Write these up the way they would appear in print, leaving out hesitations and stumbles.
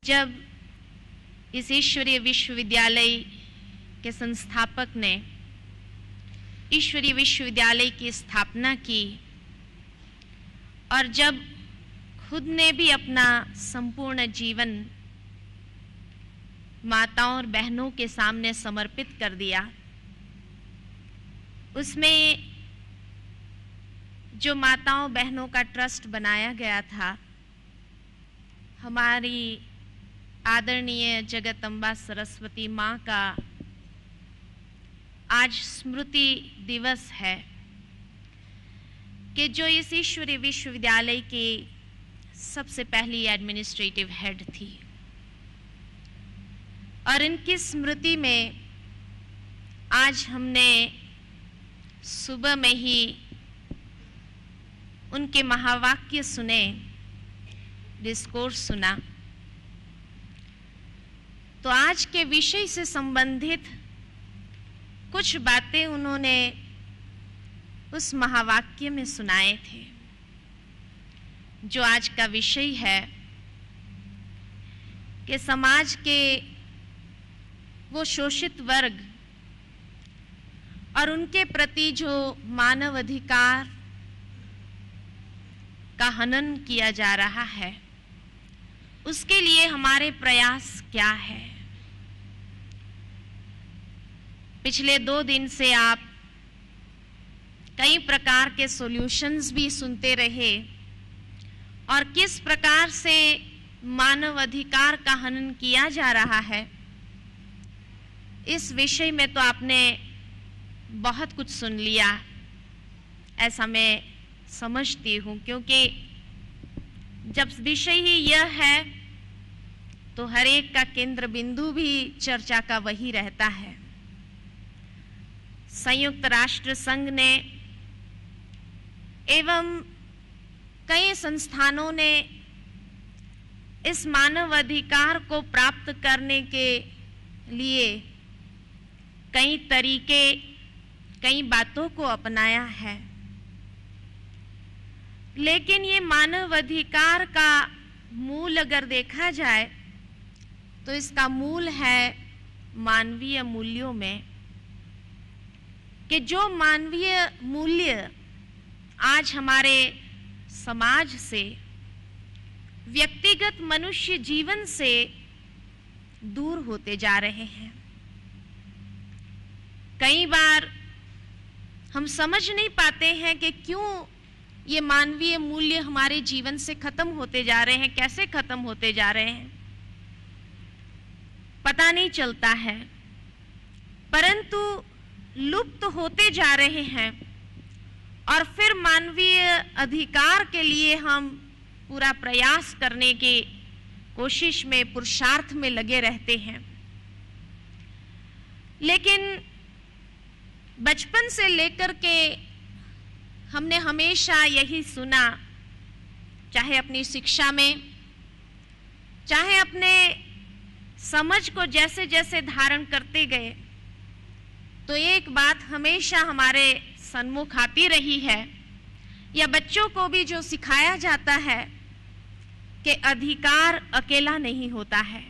जब इस ईश्वरीय विश्वविद्यालय के संस्थापक ने ईश्वरीय विश्वविद्यालय की स्थापना की और जब खुद ने भी अपना संपूर्ण जीवन माताओं और बहनों के सामने समर्पित कर दिया, उसमें जो माताओं बहनों का ट्रस्ट बनाया गया था, हमारी आदरणीय जगदम्बा सरस्वती माँ का आज स्मृति दिवस है कि जो इस ईश्वरीय विश्वविद्यालय की सबसे पहली एडमिनिस्ट्रेटिव हेड थी, और इनकी स्मृति में आज हमने सुबह में ही उनके महावाक्य सुने, डिस्कोर्स सुना। तो आज के विषय से संबंधित कुछ बातें उन्होंने उस महावाक्य में सुनाए थे, जो आज का विषय है कि समाज के वो शोषित वर्ग और उनके प्रति जो मानव अधिकार का हनन किया जा रहा है, उसके लिए हमारे प्रयास क्या है। पिछले 2 दिन से आप कई प्रकार के सॉल्यूशंस भी सुनते रहे और किस प्रकार से मानव अधिकार का हनन किया जा रहा है, इस विषय में तो आपने बहुत कुछ सुन लिया, ऐसा मैं समझती हूँ, क्योंकि जब विषय ही यह है तो हर एक का केंद्र बिंदु भी चर्चा का वही रहता है। संयुक्त राष्ट्र संघ ने एवं कई संस्थानों ने इस मानव अधिकार को प्राप्त करने के लिए कई तरीके, कई बातों को अपनाया है, लेकिन ये मानव अधिकार का मूल अगर देखा जाए तो इसका मूल है मानवीय मूल्यों में, कि जो मानवीय मूल्य आज हमारे समाज से, व्यक्तिगत मनुष्य जीवन से दूर होते जा रहे हैं। कई बार हम समझ नहीं पाते हैं कि क्यों ये मानवीय मूल्य हमारे जीवन से खत्म होते जा रहे हैं, कैसे खत्म होते जा रहे हैं, पता नहीं चलता है, परंतु लुप्त होते जा रहे हैं। और फिर मानवीय अधिकार के लिए हम पूरा प्रयास करने की कोशिश में, पुरुषार्थ में लगे रहते हैं। लेकिन बचपन से लेकर के हमने हमेशा यही सुना, चाहे अपनी शिक्षा में, चाहे अपने समझ को जैसे जैसे धारण करते गए, तो एक बात हमेशा हमारे सन्मुख आती रही है, या बच्चों को भी जो सिखाया जाता है कि अधिकार अकेला नहीं होता है,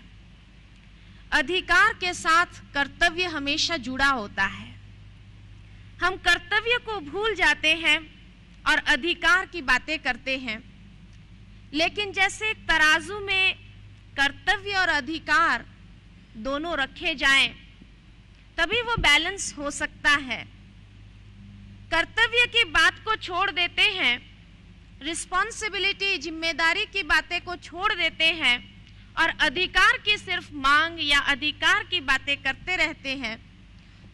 अधिकार के साथ कर्तव्य हमेशा जुड़ा होता है। हम कर्तव्य को भूल जाते हैं और अधिकार की बातें करते हैं, लेकिन जैसे एक तराजू में कर्तव्य और अधिकार दोनों रखे जाएं, तभी वो बैलेंस हो सकता है। कर्तव्य की बात को छोड़ देते हैं, रिस्पॉन्सिबिलिटी, जिम्मेदारी की बातें को छोड़ देते हैं और अधिकार की सिर्फ मांग या अधिकार की बातें करते रहते हैं,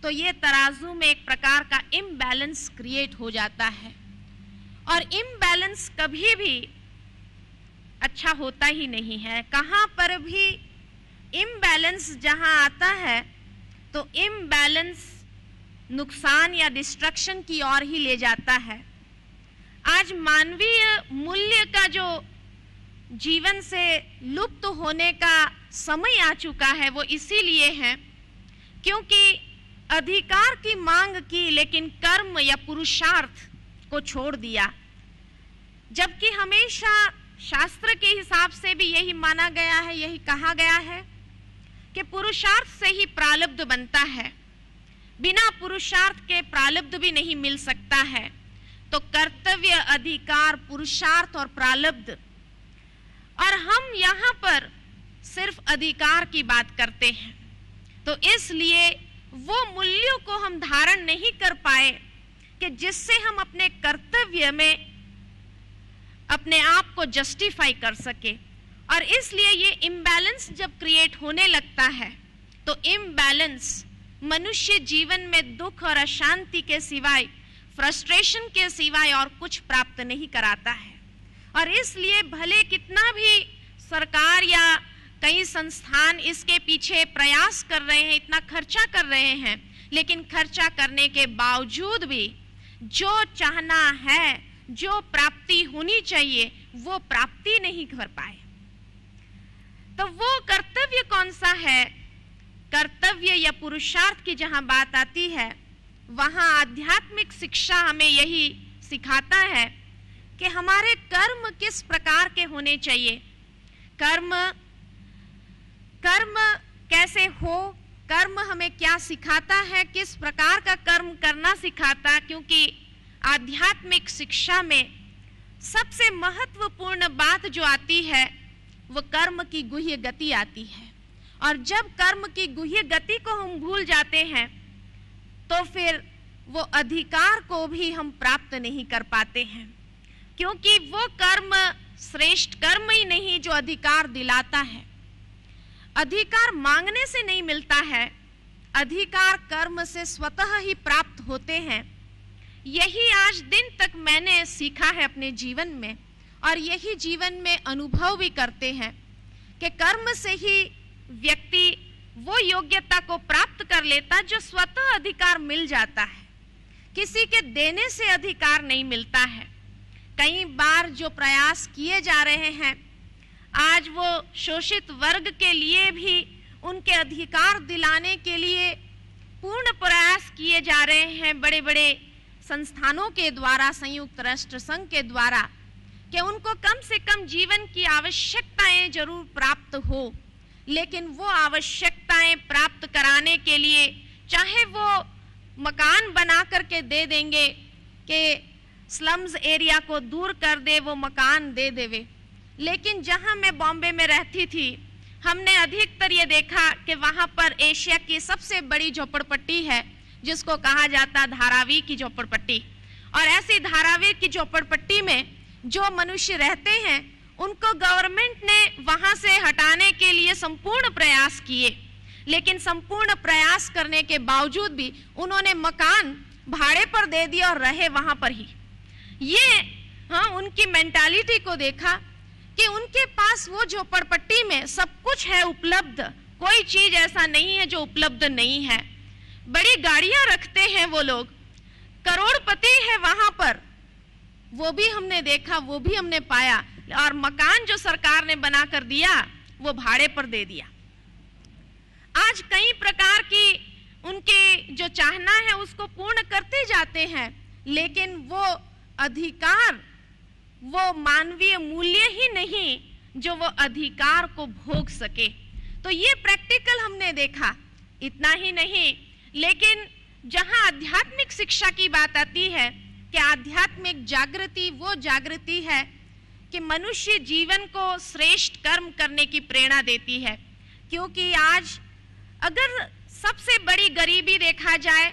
तो ये तराजू में एक प्रकार का इम्बैलेंस क्रिएट हो जाता है। और इम्बैलेंस कभी भी अच्छा होता ही नहीं है। कहाँ पर भी इम्बैलेंस जहाँ आता है तो इम्बैलेंस नुकसान या डिस्ट्रक्शन की ओर ही ले जाता है। आज मानवीय मूल्य का जो जीवन से लुप्त होने का समय आ चुका है, वो इसीलिए है क्योंकि अधिकार की मांग की, लेकिन कर्म या पुरुषार्थ को छोड़ दिया। जबकि हमेशा शास्त्र के हिसाब से भी यही माना गया है, यही कहा गया है कि पुरुषार्थ से ही प्रारब्ध बनता है, बिना पुरुषार्थ के प्रारब्ध भी नहीं मिल सकता है। तो कर्तव्य, अधिकार, पुरुषार्थ और प्रारब्ध, और हम यहाँ पर सिर्फ अधिकार की बात करते हैं, तो इसलिए वो मूल्यों को हम धारण नहीं कर पाए कि जिससे हम अपने कर्तव्य में अपने आप को जस्टिफाई कर सके। और इसलिए ये इम्बैलेंस जब क्रिएट होने लगता है तो इम्बैलेंस मनुष्य जीवन में दुख और अशांति के सिवाय, फ्रस्ट्रेशन के सिवाय और कुछ प्राप्त नहीं कराता है। और इसलिए भले कितना भी सरकार या कई संस्थान इसके पीछे प्रयास कर रहे हैं, इतना खर्चा कर रहे हैं, लेकिन खर्चा करने के बावजूद भी जो चाहना है, जो प्राप्ति होनी चाहिए, वो प्राप्ति नहीं कर पाए। तो वो कर्तव्य कौन सा है? कर्तव्य या पुरुषार्थ की जहां बात आती है, वहां आध्यात्मिक शिक्षा हमें यही सिखाता है कि हमारे कर्म किस प्रकार के होने चाहिए, कर्म कैसे हो, कर्म हमें क्या सिखाता है, किस प्रकार का कर्म करना सिखाता। क्योंकि आध्यात्मिक शिक्षा में सबसे महत्वपूर्ण बात जो आती है वो कर्म की गुह्य गति आती है। और जब कर्म की गुह्य गति को हम भूल जाते हैं तो फिर वो अधिकार को भी हम प्राप्त नहीं कर पाते हैं, क्योंकि वो कर्म श्रेष्ठ कर्म ही नहीं जो अधिकार दिलाता है। अधिकार मांगने से नहीं मिलता है, अधिकार कर्म से स्वतः ही प्राप्त होते हैं। यही आज दिन तक मैंने सीखा है अपने जीवन में, और यही जीवन में अनुभव भी करते हैं कि कर्म से ही व्यक्ति वो योग्यता को प्राप्त कर लेता जो स्वतः अधिकार मिल जाता है, किसी के देने से अधिकार नहीं मिलता है। कई बार जो प्रयास किए जा रहे हैं, आज वो शोषित वर्ग के लिए भी उनके अधिकार दिलाने के लिए पूर्ण प्रयास किए जा रहे हैं बड़े बड़े संस्थानों के द्वारा, संयुक्त राष्ट्र संघ के द्वारा, कि उनको कम से कम जीवन की आवश्यकताएं जरूर प्राप्त हो। लेकिन वो आवश्यकताएं प्राप्त कराने के लिए चाहे वो मकान बना करके दे देंगे कि स्लम्स एरिया को दूर कर दे, वो मकान दे देवे। लेकिन जहां मैं बॉम्बे में रहती थी, हमने अधिकतर ये देखा कि वहां पर एशिया की सबसे बड़ी झोपड़पट्टी है जिसको कहा जाता धारावी की झोपड़पट्टी। और ऐसी धारावी की झोपड़पट्टी में जो मनुष्य रहते हैं उनको गवर्नमेंट ने वहां से हटाने के लिए संपूर्ण प्रयास किए, लेकिन संपूर्ण प्रयास करने के बावजूद भी उन्होंने मकान भाड़े पर दे दिया और रहे वहां पर ही। ये उनकी मेंटालिटी को देखा कि उनके पास वो झोपड़पट्टी में सब कुछ है उपलब्ध, कोई चीज ऐसा नहीं है जो उपलब्ध नहीं है। बड़ी गाड़ियां रखते हैं वो लोग, करोड़पति है वहां पर, वो भी हमने देखा, वो भी हमने पाया। और मकान जो सरकार ने बना कर दिया वो भाड़े पर दे दिया। आज कई प्रकार की उनके जो चाहना है उसको पूर्ण करते जाते हैं, लेकिन वो अधिकार, वो मानवीय मूल्य ही नहीं जो वो अधिकार को भोग सके। तो ये प्रैक्टिकल हमने देखा। इतना ही नहीं, लेकिन जहां आध्यात्मिक शिक्षा की बात आती है कि आध्यात्मिक जागृति वो जागृति है कि मनुष्य जीवन को श्रेष्ठ कर्म करने की प्रेरणा देती है। क्योंकि आज अगर सबसे बड़ी गरीबी देखा जाए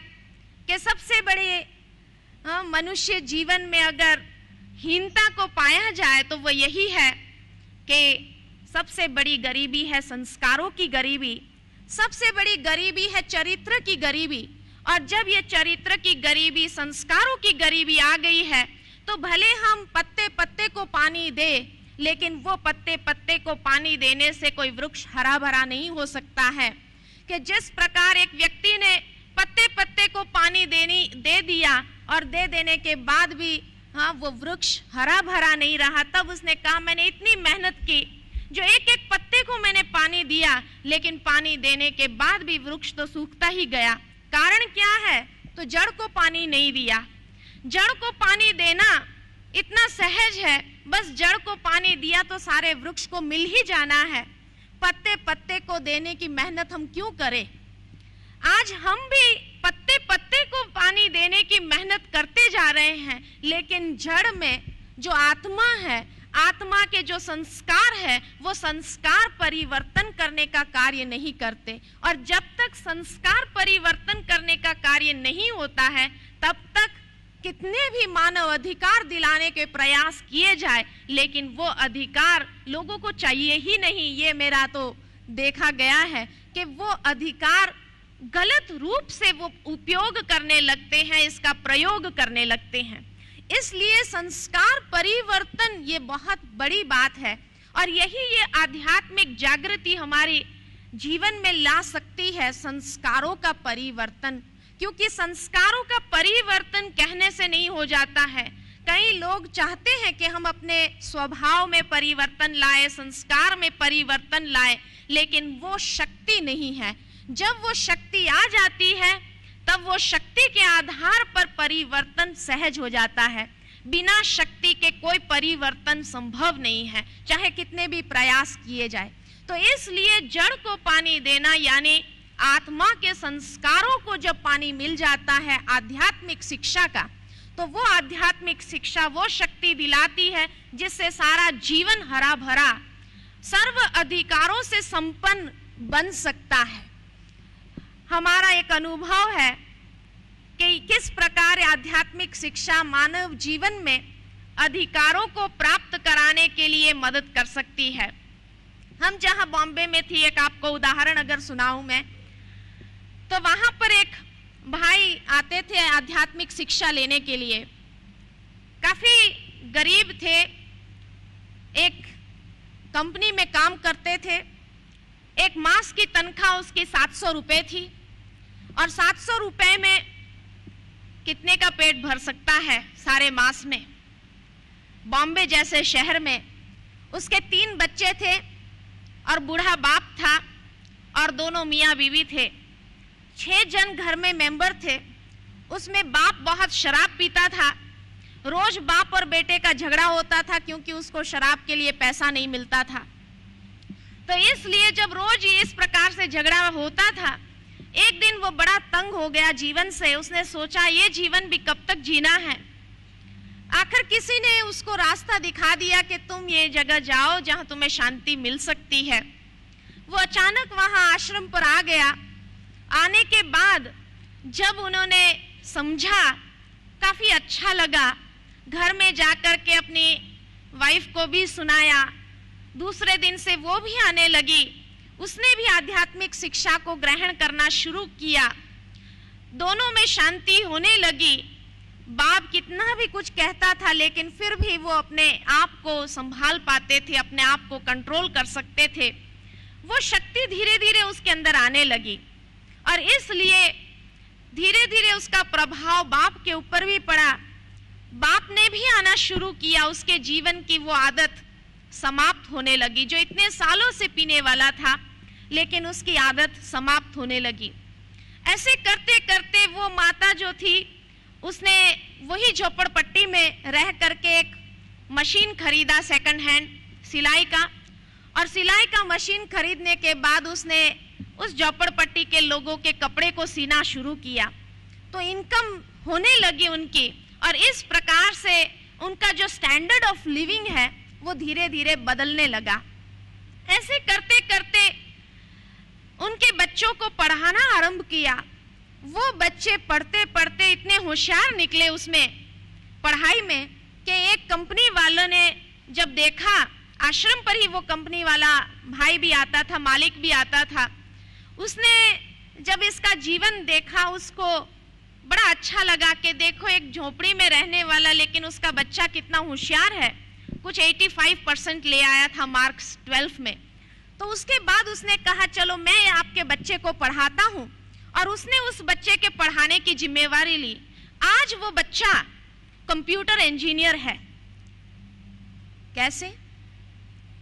कि सबसे बड़े मनुष्य जीवन में अगर हीनता को पाया जाए तो वो यही है कि सबसे बड़ी गरीबी है संस्कारों की गरीबी, सबसे बड़ी गरीबी है चरित्र की गरीबी। और जब ये चरित्र की गरीबी, संस्कारों की गरीबी आ गई है तो भले हम पत्ते पत्ते को पानी दे, लेकिन वो पत्ते पत्ते को पानी देने से कोई वृक्ष हरा भरा नहीं हो सकता है। कि जिस प्रकार एक व्यक्ति ने पत्ते पत्ते को पानी दे दिया और दे देने के बाद भी वो वृक्ष हरा भरा नहीं रहा, तब उसने कहा मैंने इतनी मेहनत की, जो एक एक पत्ते को मैंने पानी दिया, लेकिन पानी देने के बाद भी वृक्ष तो सूखता ही गया। कारण क्या है? तो जड़ को पानी नहीं दिया। जड़ को पानी देना इतना सहज है, बस जड़ को पानी दिया तो सारे वृक्ष को मिल ही जाना है, पत्ते पत्ते को देने की मेहनत हम क्यों करें। आज हम भी पत्ते पत्ते को पानी देने की मेहनत करते जा रहे हैं, लेकिन जड़ में जो आत्मा है, आत्मा के जो संस्कार है, वो संस्कार परिवर्तन करने का कार्य नहीं करते। और जब तक संस्कार परिवर्तन करने का कार्य नहीं होता है, तब तक कितने भी मानव अधिकार दिलाने के प्रयास किए जाए, लेकिन वो अधिकार लोगों को चाहिए ही नहीं। ये मेरा तो देखा गया है कि वो अधिकार गलत रूप से वो उपयोग करने लगते हैं, इसका प्रयोग करने लगते हैं। इसलिए संस्कार परिवर्तन ये बहुत बड़ी बात है, और यही ये आध्यात्मिक जागृति हमारे जीवन में ला सकती है, संस्कारों का परिवर्तन। क्योंकि संस्कारों का परिवर्तन कहने से नहीं हो जाता है। कई लोग चाहते हैं कि हम अपने स्वभाव में परिवर्तन लाए, संस्कार में परिवर्तन लाए, लेकिन वो शक्ति नहीं है। जब वो शक्ति आ जाती है, तब वो शक्ति के आधार पर परिवर्तन सहज हो जाता है। बिना शक्ति के कोई परिवर्तन संभव नहीं है, चाहे कितने भी प्रयास किए जाए। तो इसलिए जड़ को पानी देना, यानी आत्मा के संस्कारों को जब पानी मिल जाता है आध्यात्मिक शिक्षा का, तो वो आध्यात्मिक शिक्षा वो शक्ति दिलाती है जिससे सारा जीवन हरा भरा सर्व अधिकारों से संपन्न बन सकता है। हमारा एक अनुभव है कि किस प्रकार आध्यात्मिक शिक्षा मानव जीवन में अधिकारों को प्राप्त कराने के लिए मदद कर सकती है। हम जहां बॉम्बे में थी, एक आपको उदाहरण अगर सुनाऊं मैं, तो वहां पर एक भाई आते थे आध्यात्मिक शिक्षा लेने के लिए। काफी गरीब थे, एक कंपनी में काम करते थे, एक मास की तनख्वाह उसकी 700 रुपए थी, और 700 रुपए में कितने का पेट भर सकता है सारे मास में। बॉम्बे जैसे शहर में उसके 3 बच्चे थे और बूढ़ा बाप था, और दोनों मियाँ बीवी थे। 6 जन घर में मेंबर थे। उसमें बाप बहुत शराब पीता था। रोज बाप और बेटे का झगड़ा होता था, क्योंकि उसको शराब के लिए पैसा नहीं मिलता था। तो इसलिए जब रोज इस प्रकार से झगड़ा होता था, एक दिन वो बड़ा तंग हो गया जीवन से। उसने सोचा ये जीवन भी कब तक जीना है। आखिर किसी ने उसको रास्ता दिखा दिया कि तुम ये जगह जाओ जहां तुम्हें शांति मिल सकती है। वो अचानक वहां आश्रम पर आ गया। आने के बाद जब उन्होंने समझा, काफी अच्छा लगा। घर में जाकर के अपनी वाइफ को भी सुनाया। दूसरे दिन से वो भी आने लगी। उसने भी आध्यात्मिक शिक्षा को ग्रहण करना शुरू किया। दोनों में शांति होने लगी। बाप कितना भी कुछ कहता था, लेकिन फिर भी वो अपने आप को संभाल पाते थे, अपने आप को कंट्रोल कर सकते थे। वो शक्ति धीरे धीरे उसके अंदर आने लगी, और इसलिए धीरे धीरे उसका प्रभाव बाप के ऊपर भी पड़ा। बाप ने भी आना शुरू किया। उसके जीवन की वो आदत समाप्त होने लगी, जो इतने सालों से पीने वाला था, लेकिन उसकी आदत समाप्त होने लगी। ऐसे करते करते वो माता जो थी, उसने वही झोपड़पट्टी में रह करके एक मशीन खरीदा सेकंड हैंड सिलाई का, और सिलाई का मशीन खरीदने के बाद उसने उस झोपड़पट्टी के लोगों के कपड़े को सीना शुरू किया। तो इनकम होने लगी उनकी, और इस प्रकार से उनका जो स्टैंडर्ड ऑफ लिविंग है वो धीरे धीरे बदलने लगा। ऐसे करते करते उनके बच्चों को पढ़ाना आरंभ किया। वो बच्चे पढ़ते पढ़ते इतने होशियार निकले उसमें पढ़ाई में कि एक कंपनी वालों ने जब देखा, आश्रम पर ही वो कंपनी वाला भाई भी आता था, मालिक भी आता था, उसने जब इसका जीवन देखा, उसको बड़ा अच्छा लगा कि देखो एक झोपड़ी में रहने वाला, लेकिन उसका बच्चा कितना होशियार है। कुछ 85% ले आया था मार्क्स 12 में। तो उसके बाद उसने कहा चलो मैं आपके बच्चे को पढ़ाता हूँ, और उसने उस बच्चे के पढ़ाने की जिम्मेवारी ली। आज वो बच्चा कंप्यूटर इंजीनियर है। कैसे?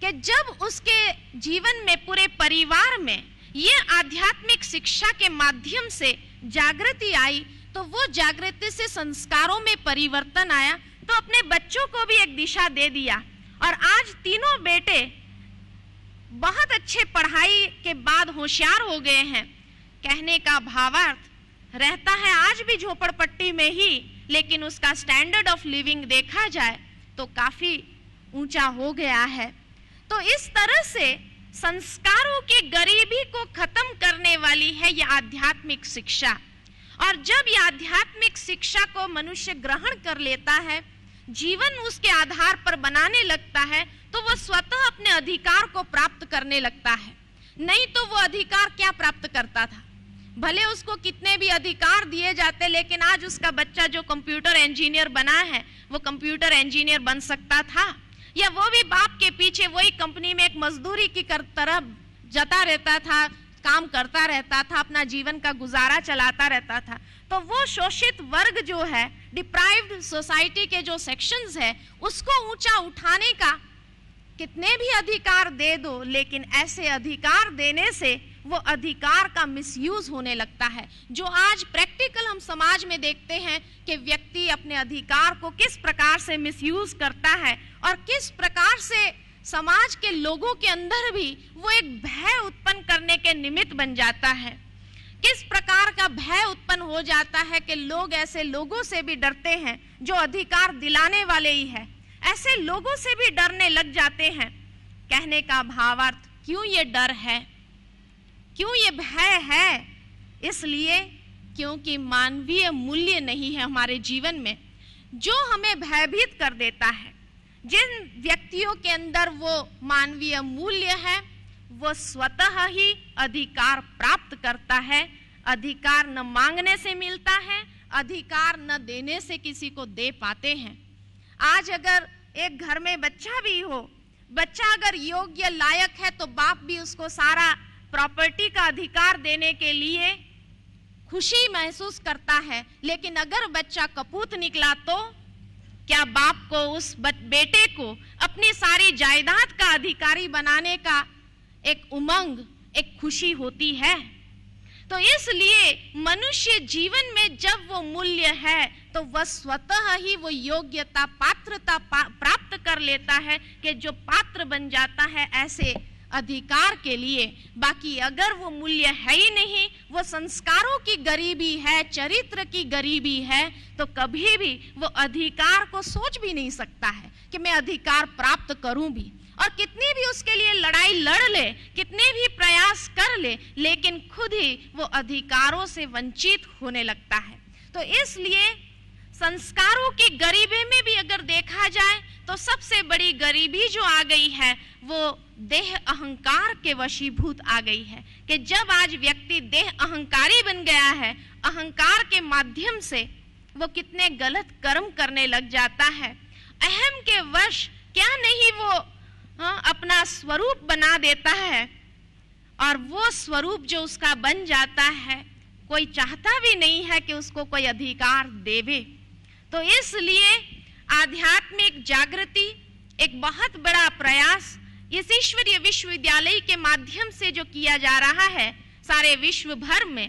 कि जब उसके जीवन में, पूरे परिवार में ये आध्यात्मिक शिक्षा के माध्यम से जागृति आई, तो वो जागृति से संस्कारों में परिवर्तन आया, तो अपने बच्चों को भी एक दिशा दे दिया। और आज तीनों बेटे बहुत अच्छे पढ़ाई के बाद होशियार हो गए हैं। कहने का भावार्थ रहता है आज भी झोपड़पट्टी में ही, लेकिन उसका स्टैंडर्ड ऑफ लिविंग देखा जाए तो काफी ऊंचा हो गया है। तो इस तरह से संस्कारों की गरीबी को खत्म करने वाली है यह आध्यात्मिक शिक्षा। और जब यह आध्यात्मिक शिक्षा को मनुष्य ग्रहण कर लेता है, जीवन उसके आधार पर बनाने लगता है, तो वह स्वतः अपने अधिकार को प्राप्त करने लगता है। नहीं तो वो अधिकार क्या प्राप्त करता था? भले उसको कितने भी अधिकार दिए जाते, लेकिन आज उसका बच्चा जो कंप्यूटर इंजीनियर बना है, वो कंप्यूटर इंजीनियर बन सकता था? या वो भी बाप के पीछे वही कंपनी में एक मजदूरी की तरह जता रहता था, काम करता रहता था, अपना जीवन का गुजारा चलाता रहता था? तो वो शोषित वर्ग जो है, डिप्राइव्ड सोसाइटी के जो सेक्शंस है, उसको ऊंचा उठाने का कितने भी अधिकार दे दो, लेकिन ऐसे अधिकार देने से वो अधिकार का मिसयूज होने लगता है। जो आज प्रैक्टिकल हम समाज में देखते हैं कि व्यक्ति अपने अधिकार को किस प्रकार से मिसयूज करता है और किस प्रकार से समाज के लोगों के अंदर भी वो एक भय उत्पन्न करने के निमित्त बन जाता है। किस प्रकार का भय उत्पन्न हो जाता है कि लोग ऐसे लोगों से भी डरते हैं जो अधिकार दिलाने वाले ही है, ऐसे लोगों से भी डरने लग जाते हैं। कहने का भावार्थ, क्यों ये डर है, क्यों ये भय है? इसलिए क्योंकि मानवीय मूल्य नहीं है हमारे जीवन में जो हमें भयभीत कर देता है। जिन व्यक्तियों के अंदर वो मानवीय मूल्य है, वो स्वतः ही अधिकार प्राप्त करता है। अधिकार न मांगने से मिलता है, अधिकार न देने से किसी को दे पाते हैं। आज अगर एक घर में बच्चा भी हो, बच्चा अगर योग्य लायक है, तो बाप भी उसको सारा प्रॉपर्टी का अधिकार देने के लिए खुशी महसूस करता है। लेकिन अगर बच्चा कपूत निकला तो क्या बाप को उस बेटे को अपनी सारी जायदाद का अधिकारी बनाने का एक उमंग, एक खुशी होती है? तो इसलिए मनुष्य जीवन में जब वो मूल्य है, तो वह स्वतः ही वो योग्यता, पात्रता प्राप्त कर लेता है कि जो पात्र बन जाता है ऐसे अधिकार के लिए। बाकी अगर वो मूल्य है ही नहीं, वो संस्कारों की गरीबी है, चरित्र की गरीबी है, तो कभी भी वो अधिकार को सोच भी नहीं सकता है कि मैं अधिकार प्राप्त करूं भी। और कितनी भी उसके लिए लड़ाई लड़ ले, कितने भी प्रयास कर ले, लेकिन खुद ही वो अधिकारों से वंचित होने लगता है। तो इसलिए संस्कारों की गरीबी में भी अगर देखा जाए तो सबसे बड़ी गरीबी जो आ गई है वो देह अहंकार के वशीभूत आ गई है। कि जब आज व्यक्ति देह अहंकारी बन गया है, अहंकार के माध्यम से वो कितने गलत कर्म करने लग जाता है। अहम के वश क्या नहीं वो अपना स्वरूप बना देता है, और वो स्वरूप जो उसका बन जाता है, कोई चाहता भी नहीं है कि उसको कोई अधिकार देवे। तो इसलिए आध्यात्मिक जागृति एक बहुत बड़ा प्रयास इस ईश्वरीय विश्वविद्यालय के माध्यम से जो किया जा रहा है सारे विश्व भर में।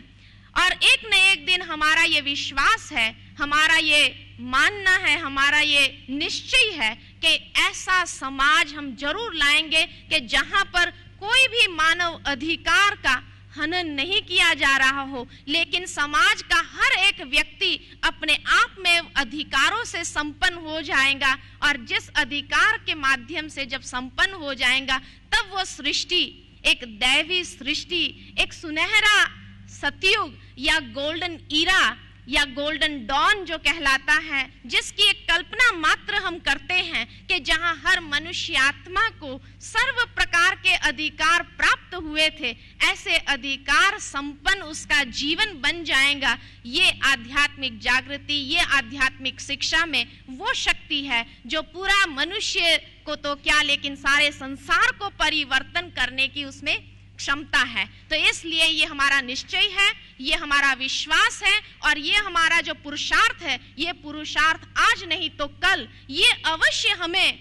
और एक न एक दिन हमारा ये विश्वास है, हमारा ये मानना है, हमारा ये निश्चय है कि ऐसा समाज हम जरूर लाएंगे कि जहां पर कोई भी मानव अधिकार का हनन नहीं किया जा रहा हो, लेकिन समाज का हर एक व्यक्ति अपने आप में अधिकारों से संपन्न हो जाएगा। और जिस अधिकार के माध्यम से जब संपन्न हो जाएगा, तब वो सृष्टि एक दैवी सृष्टि, एक सुनहरा सतयुग या गोल्डन ईरा या गोल्डन डॉन जो कहलाता है, जिसकी एक कल्पना मात्र हम करते हैं कि जहां हर मनुष्य आत्मा को सर्व प्रकार के अधिकार प्राप्त हुए थे, ऐसे अधिकार संपन्न उसका जीवन बन जाएगा। ये आध्यात्मिक जागृति, ये आध्यात्मिक शिक्षा में वो शक्ति है जो पूरा मनुष्य को तो क्या, लेकिन सारे संसार को परिवर्तन करने की उसमें क्षमता है। तो इसलिए ये हमारा निश्चय है, ये हमारा विश्वास है, और ये हमारा जो पुरुषार्थ है, ये पुरुषार्थ आज नहीं तो कल ये अवश्य हमें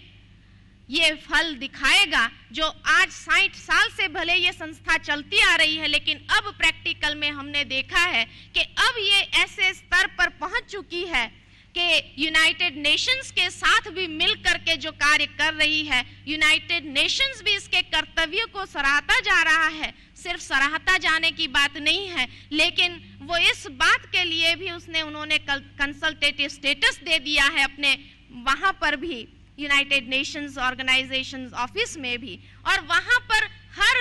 ये फल दिखाएगा। जो आज 60 साल से भले ये संस्था चलती आ रही है, लेकिन अब प्रैक्टिकल में हमने देखा है कि अब ये ऐसे स्तर पर पहुंच चुकी है के यूनाइटेड नेशंस के साथ भी मिलकर के जो कार्य कर रही है, यूनाइटेड नेशंस भी इसके कर्तव्य को सराहता जा रहा है। सिर्फ सराहता जाने की बात नहीं है, लेकिन वो इस बात के लिए भी उन्होंने कंसल्टेटिव स्टेटस दे दिया है अपने वहां पर भी, यूनाइटेड नेशंस ऑर्गेनाइजेशन ऑफिस में भी, और वहां पर हर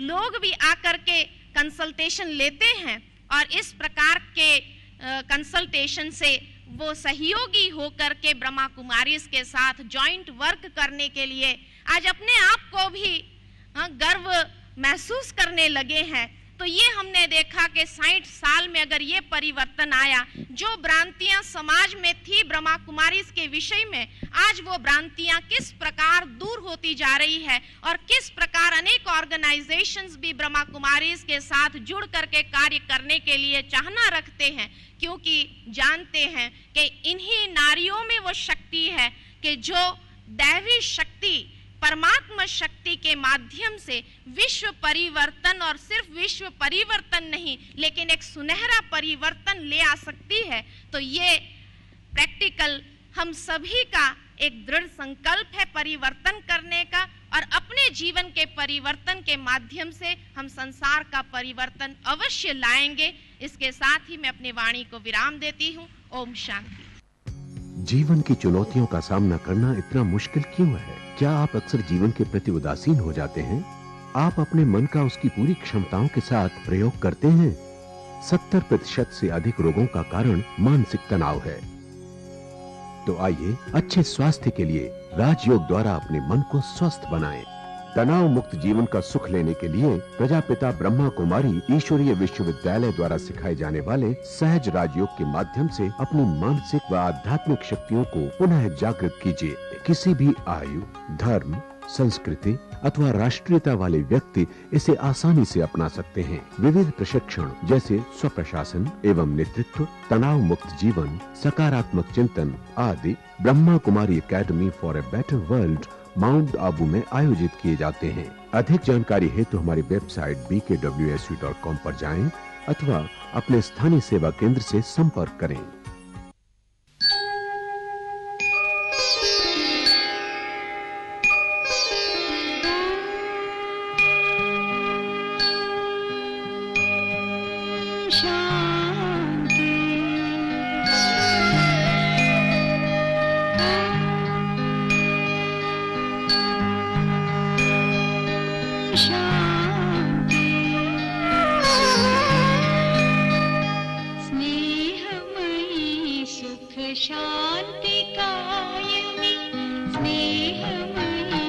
लोग भी आकर के कंसल्टेशन लेते हैं और इस प्रकार के कंसल्टेशन से वो सहयोगी होकर के ब्रह्मा कुमारीज के साथ जॉइंट वर्क करने के लिए आज अपने आप को भी गर्व महसूस करने लगे हैं। तो ये हमने देखा कि 60 साल में अगर ये परिवर्तन आया, जो भ्रांतियां समाज में थी ब्रह्मा कुमारीज के विषय में, आज वो भ्रांतियां किस प्रकार दूर होती जा रही है और किस प्रकार अनेक ऑर्गेनाइजेशंस भी ब्रह्मा कुमारीज के साथ जुड़ करके कार्य करने के लिए चाहना रखते हैं, क्योंकि जानते हैं कि इन्हीं नारियों में वो शक्ति है कि जो दैवी शक्ति, परमात्मा शक्ति के माध्यम से विश्व परिवर्तन, और सिर्फ विश्व परिवर्तन नहीं लेकिन एक सुनहरा परिवर्तन ले आ सकती है। तो ये प्रैक्टिकल हम सभी का एक दृढ़ संकल्प है परिवर्तन करने का, और अपने जीवन के परिवर्तन के माध्यम से हम संसार का परिवर्तन अवश्य लाएंगे। इसके साथ ही मैं अपनी वाणी को विराम देती हूँ। ओम शांति। जीवन की चुनौतियों का सामना करना इतना मुश्किल क्यों है? क्या आप अक्सर जीवन के प्रति उदासीन हो जाते हैं? आप अपने मन का उसकी पूरी क्षमताओं के साथ प्रयोग करते हैं? 70% से अधिक रोगों का कारण मानसिक तनाव है। तो आइए अच्छे स्वास्थ्य के लिए राजयोग द्वारा अपने मन को स्वस्थ बनाएं। तनाव मुक्त जीवन का सुख लेने के लिए प्रजापिता ब्रह्मा कुमारी ईश्वरीय विश्वविद्यालय द्वारा सिखाए जाने वाले सहज राजयोग के माध्यम से अपनी मानसिक व आध्यात्मिक शक्तियों को पुनः जागृत कीजिए। किसी भी आयु, धर्म, संस्कृति अथवा राष्ट्रीयता वाले व्यक्ति इसे आसानी से अपना सकते हैं। विविध प्रशिक्षण जैसे स्वप्रशासन एवं नेतृत्व, तनाव मुक्त जीवन, सकारात्मक चिंतन आदि Brahma Kumari academy for a better world mount Abu में आयोजित किए जाते हैं। अधिक जानकारी हेतु हमारी वेबसाइट bkwsu.com पर जाएं अथवा अपने स्थानीय सेवा केंद्र से संपर्क करें। शांति कायमी, स्नेहमयी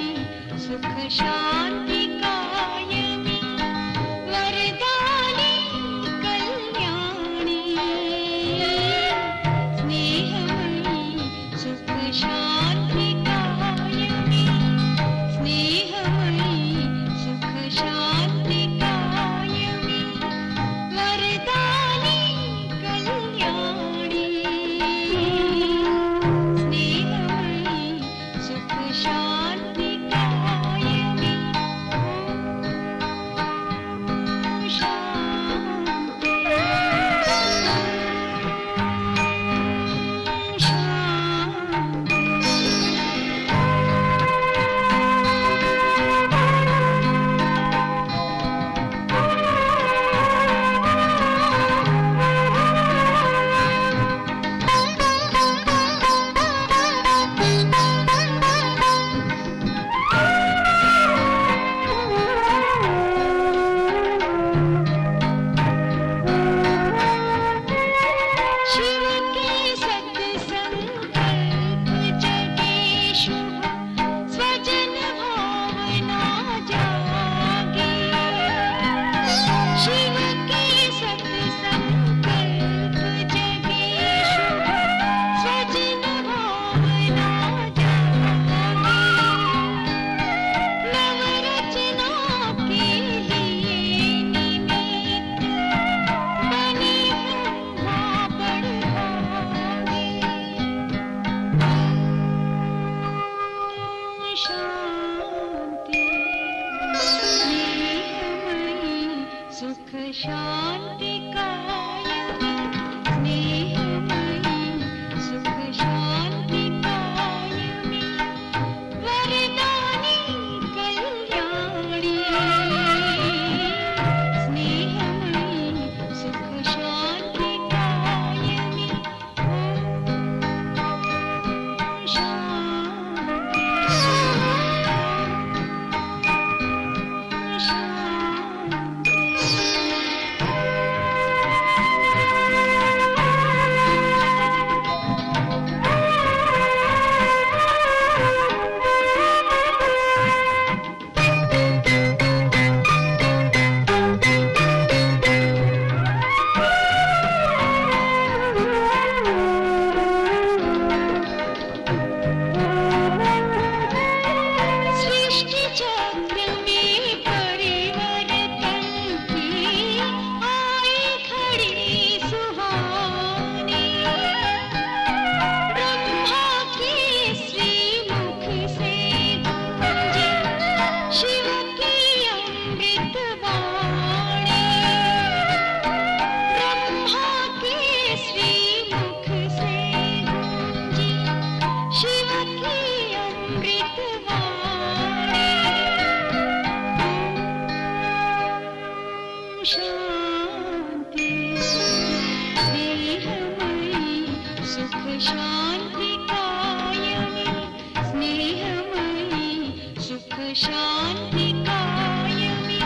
शान्ति कायमि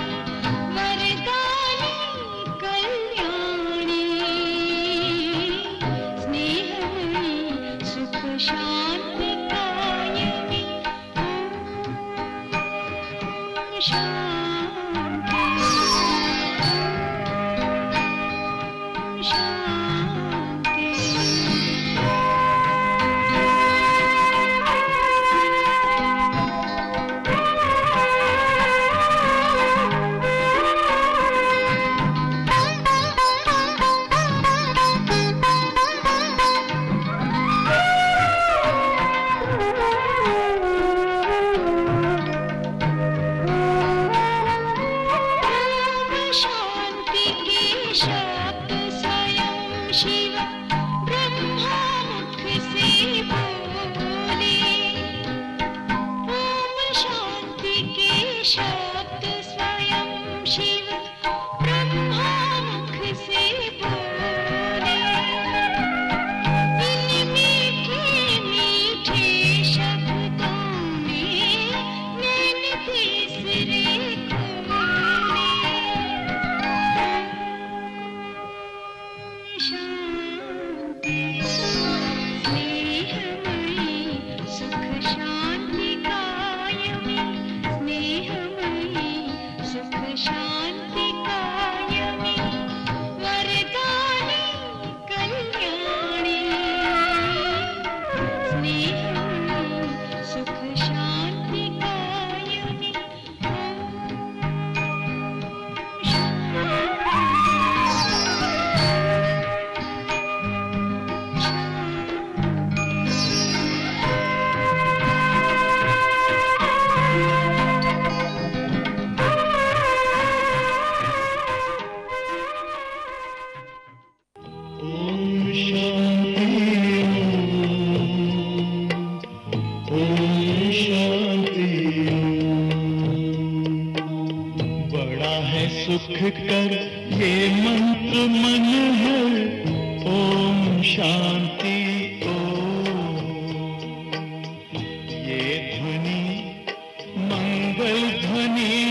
वरदायि कल्याणि स्नेहमयि सुख शान्ति कायमि शान्ति शान्ति शान्ति के शब्द स्वयं शिव ब्रह्मा मुख से बोले ओम शांति के शब्द स्वयं शिव ब्रह्मा मुख से बोले इन मीठे मीठे शब्दों में नैन तीसरे खोले शान्ति स्नेहमयि सुख शान्ति कायमि स्नेहमयि सुख शान्ति कायमि वरदायि कल्याणि स्नेहमयि सुख शान्ति कायमि बड़ा है सुख कर ये मंत्र मन है ओम शांति ओम ये ध्वनि मंगल ध्वनि